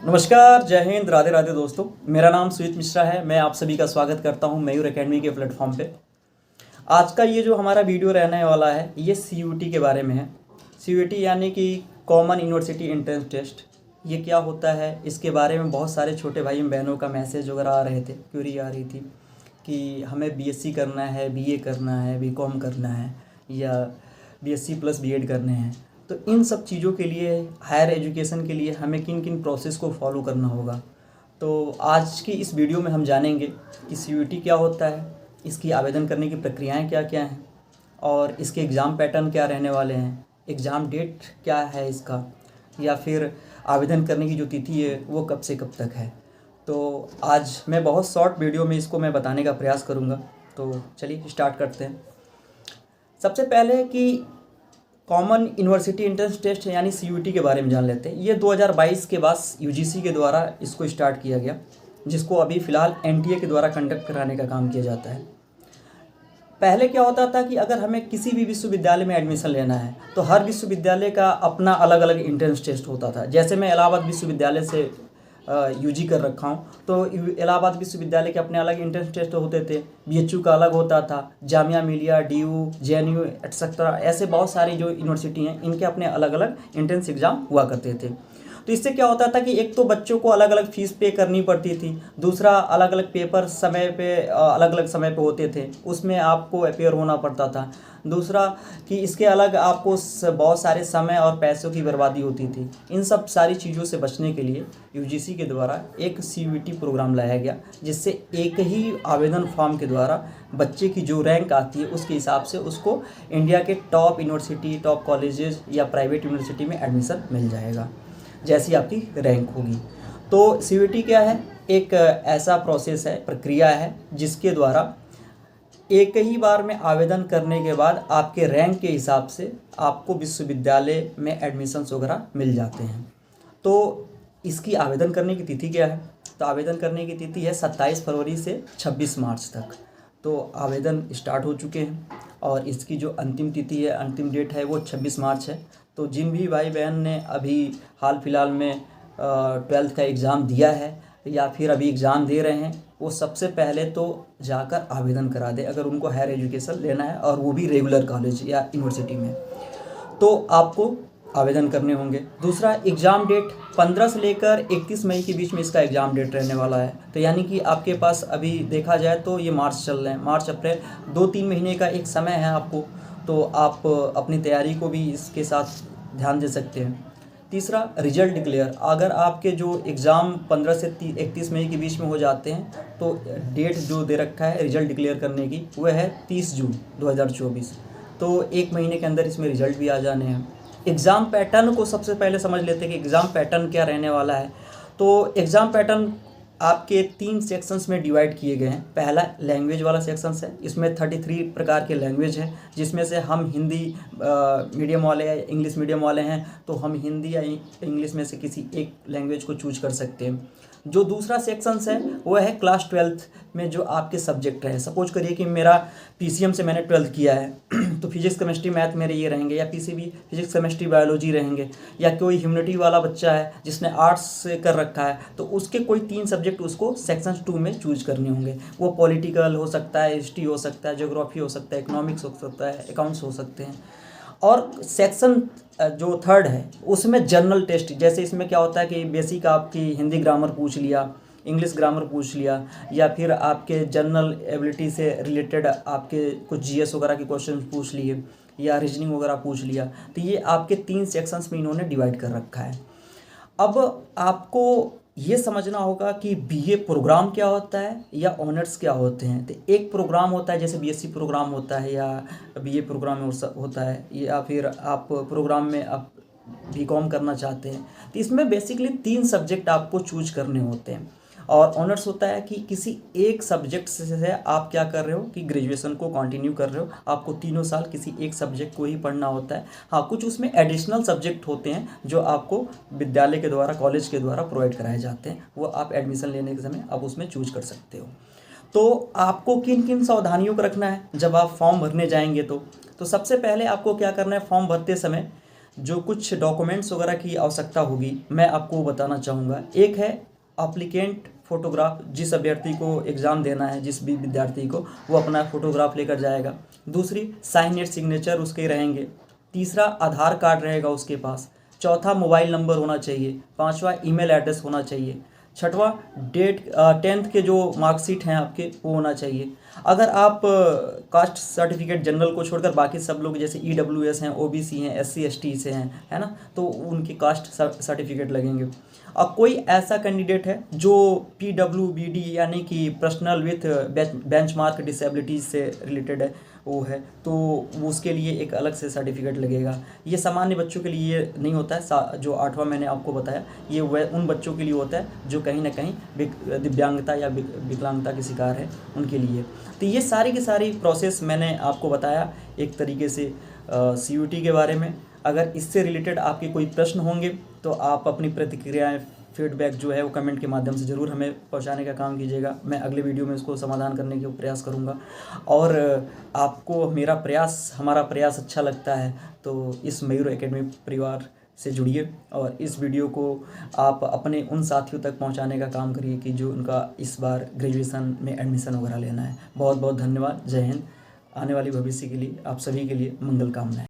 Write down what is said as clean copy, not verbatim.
नमस्कार, जय हिंद, राधे राधे दोस्तों। मेरा नाम सुमित मिश्रा है। मैं आप सभी का स्वागत करता हूं मयूर एकेडमी के प्लेटफॉर्म पे। आज का ये जो हमारा वीडियो रहने वाला है ये CUET के बारे में है। CUET यानी कि कॉमन यूनिवर्सिटी एंट्रेंस टेस्ट। ये क्या होता है इसके बारे में बहुत सारे छोटे भाई बहनों का मैसेज वगैरह आ रहे थे, क्वेरी आ रही थी कि हमें BSc करना है, BA करना है, BCom करना है या BSc प्लस BEd करने हैं। तो इन सब चीज़ों के लिए, हायर एजुकेशन के लिए हमें किन किन प्रोसेस को फॉलो करना होगा। तो आज की इस वीडियो में हम जानेंगे कि CUET क्या होता है, इसकी आवेदन करने की प्रक्रियाएं क्या क्या हैं और इसके एग्ज़ाम पैटर्न क्या रहने वाले हैं, एग्ज़ाम डेट क्या है इसका, या फिर आवेदन करने की जो तिथि है वो कब से कब तक है। तो आज मैं बहुत शॉर्ट वीडियो में इसको मैं बताने का प्रयास करूँगा। तो चलिए स्टार्ट करते हैं। सबसे पहले कि कॉमन यूनिवर्सिटी एंट्रेंस टेस्ट यानी CUET के बारे में जान लेते हैं। ये 2022 के बाद UGC के द्वारा इसको स्टार्ट किया गया, जिसको अभी फ़िलहाल NTA के द्वारा कंडक्ट कराने का काम किया जाता है। पहले क्या होता था कि अगर हमें किसी भी विश्वविद्यालय में एडमिशन लेना है तो हर विश्वविद्यालय का अपना अलग अलग एंट्रेंस टेस्ट होता था। जैसे मैं इलाहाबाद विश्वविद्यालय से UG कर रखा हूँ, तो इलाहाबाद विश्वविद्यालय के अपने अलग एंट्रेंस टेस्ट होते थे। BHU का अलग होता था, Jamia Millia, DU, JNU etcetera, ऐसे बहुत सारी जो यूनिवर्सिटी हैं इनके अपने अलग अलग एंट्रेंस एग्ज़ाम हुआ करते थे। तो इससे क्या होता था कि एक तो बच्चों को अलग अलग फ़ीस पे करनी पड़ती थी, दूसरा अलग अलग पेपर समय पे अलग अलग समय पे होते थे, उसमें आपको अपेयर होना पड़ता था। दूसरा कि इसके अलग आपको बहुत सारे समय और पैसों की बर्बादी होती थी। इन सब सारी चीज़ों से बचने के लिए UGC के द्वारा एक CUET प्रोग्राम लाया गया, जिससे एक ही आवेदन फॉर्म के द्वारा बच्चे की जो रैंक आती है उसके हिसाब से उसको इंडिया के टॉप यूनिवर्सिटी, टॉप कॉलेजेस या प्राइवेट यूनिवर्सिटी में एडमिशन मिल जाएगा जैसी आपकी रैंक होगी। तो CUET क्या है? एक ऐसा प्रोसेस है, प्रक्रिया है, जिसके द्वारा एक ही बार में आवेदन करने के बाद आपके रैंक के हिसाब से आपको विश्वविद्यालय में एडमिशन्स वगैरह मिल जाते हैं। तो इसकी आवेदन करने की तिथि क्या है? तो आवेदन करने की तिथि है 27 फरवरी से 26 मार्च तक। तो आवेदन स्टार्ट हो चुके हैं और इसकी जो अंतिम तिथि है, अंतिम डेट है वो 26 मार्च है। तो जिन भी भाई बहन ने अभी हाल फिलहाल में 12th का एग्ज़ाम दिया है या फिर अभी एग्ज़ाम दे रहे हैं, वो सबसे पहले तो जाकर आवेदन करा दें अगर उनको हायर एजुकेशन लेना है, और वो भी रेगुलर कॉलेज या यूनिवर्सिटी में। तो आपको आवेदन करने होंगे। दूसरा, एग्ज़ाम डेट 15 से लेकर 31 मई के बीच में इसका एग्ज़ाम डेट रहने वाला है। तो यानी कि आपके पास अभी देखा जाए तो ये मार्च चल रहे हैं, मार्च अप्रैल 2-3 महीने का एक समय है आपको। तो आप अपनी तैयारी को भी इसके साथ ध्यान दे सकते हैं। तीसरा, रिजल्ट डिक्लेयर। अगर आपके जो एग्ज़ाम 15 से 31 मई के बीच में हो जाते हैं तो डेट जो दे रखा है रिजल्ट डिक्लेयर करने की वह है 30 जून 2024। तो एक महीने के अंदर इसमें रिजल्ट भी आ जाने हैं। एग्ज़ाम पैटर्न को सबसे पहले समझ लेते हैं कि एग्ज़ाम पैटर्न क्या रहने वाला है। तो एग्ज़ाम पैटर्न आपके 3 सेक्शंस में डिवाइड किए गए हैं। पहला लैंग्वेज वाला सेक्शंस है, इसमें 33 प्रकार के लैंग्वेज हैं, जिसमें से हम हिंदी मीडियम वाले या इंग्लिश मीडियम वाले हैं तो हम हिंदी या इंग्लिश में से किसी एक लैंग्वेज को चूज कर सकते हैं। जो दूसरा सेक्शंस है वो है क्लास 12th में जो आपके सब्जेक्ट है। सपोज करिए कि मेरा PCM से मैंने 12th किया है तो फिजिक्स केमिस्ट्री मैथ मेरे ये रहेंगे, या PCB फिजिक्स केमिस्ट्री बायोलॉजी रहेंगे, या कोई ह्यूमैनिटी वाला बच्चा है जिसने आर्ट्स से कर रखा है तो उसके कोई 3 सब्जेक्ट उसको सेक्शन 2 में चूज करने होंगे। वो पॉलिटिकल हो सकता है, हिस्ट्री हो सकता है, ज्योग्राफी हो सकता है, इकोनॉमिक्स हो सकता है, अकाउंट्स हो सकते हैं। और सेक्शन जो 3rd है उसमें जनरल टेस्ट, जैसे इसमें क्या होता है कि बेसिक आपकी हिंदी ग्रामर पूछ लिया, इंग्लिश ग्रामर पूछ लिया, या फिर आपके जनरल एबिलिटी से रिलेटेड आपके कुछ GS वगैरह के क्वेश्चन पूछ लिए, या रीजनिंग वगैरह पूछ लिया। तो ये आपके 3 सेक्शंस में इन्होंने डिवाइड कर रखा है। अब आपको ये समझना होगा कि BA प्रोग्राम क्या होता है या ऑनर्स क्या होते हैं। तो एक प्रोग्राम होता है जैसे BSc प्रोग्राम होता है या BA प्रोग्राम होता है, या फिर आप प्रोग्राम में आप BCom करना चाहते हैं तो इसमें बेसिकली 3 सब्जेक्ट आपको चूज करने होते हैं। और ऑनर्स होता है कि किसी एक सब्जेक्ट से आप क्या कर रहे हो कि ग्रेजुएशन को कंटिन्यू कर रहे हो, आपको 3 साल किसी एक सब्जेक्ट को ही पढ़ना होता है। हाँ, कुछ उसमें एडिशनल सब्जेक्ट होते हैं जो आपको विद्यालय के द्वारा, कॉलेज के द्वारा प्रोवाइड कराए जाते हैं, वो आप एडमिशन लेने के समय आप उसमें चूज कर सकते हो। तो आपको किन किन सावधानियों को रखना है जब आप फॉर्म भरने जाएंगे तो सबसे पहले आपको क्या करना है, फॉर्म भरते समय जो कुछ डॉक्यूमेंट्स वगैरह की आवश्यकता होगी मैं आपको बताना चाहूँगा। एक है एप्लीकेंट फ़ोटोग्राफ, जिस अभ्यर्थी को एग्ज़ाम देना है, जिस भी विद्यार्थी को, वो अपना फ़ोटोग्राफ लेकर जाएगा। दूसरी साइनेड सिग्नेचर उसके रहेंगे। तीसरा आधार कार्ड रहेगा उसके पास। चौथा मोबाइल नंबर होना चाहिए। पांचवा ईमेल एड्रेस होना चाहिए। छठवां 10th के जो मार्कशीट हैं आपके वो होना चाहिए। अगर आप कास्ट सर्टिफिकेट जनरल को छोड़कर बाकी सब लोग जैसे EWS हैं, OBC हैं, SC ST से हैं, है ना, तो उनके कास्ट सर्टिफिकेट लगेंगे। अब कोई ऐसा कैंडिडेट है जो PWBD यानी कि पर्सनल विथ बेंचमार्क डिसेबिलिटीज से रिलेटेड है, वो है, तो वो उसके लिए एक अलग से सर्टिफिकेट लगेगा। ये सामान्य बच्चों के लिए नहीं होता है, जो 8वां मैंने आपको बताया ये वह उन बच्चों के लिए होता है जो कहीं ना कहीं दिव्यांगता या विकलांगता के शिकार है, उनके लिए। तो ये सारी की सारी प्रोसेस मैंने आपको बताया एक तरीके से CUT के बारे में। अगर इससे रिलेटेड आपके कोई प्रश्न होंगे तो आप अपनी प्रतिक्रियाएं, फीडबैक जो है वो कमेंट के माध्यम से ज़रूर हमें पहुंचाने का काम कीजिएगा। मैं अगले वीडियो में इसको समाधान करने का प्रयास करूंगा। और आपको हमारा प्रयास अच्छा लगता है तो इस मयूर एकेडमी परिवार से जुड़िए और इस वीडियो को आप अपने उन साथियों तक पहुंचाने का काम करिए कि जो उनका इस बार ग्रेजुएशन में एडमिशन वगैरह लेना है। बहुत बहुत धन्यवाद। जय हिंद। आने वाली भविष्य के लिए आप सभी के लिए मंगल कामनाएं।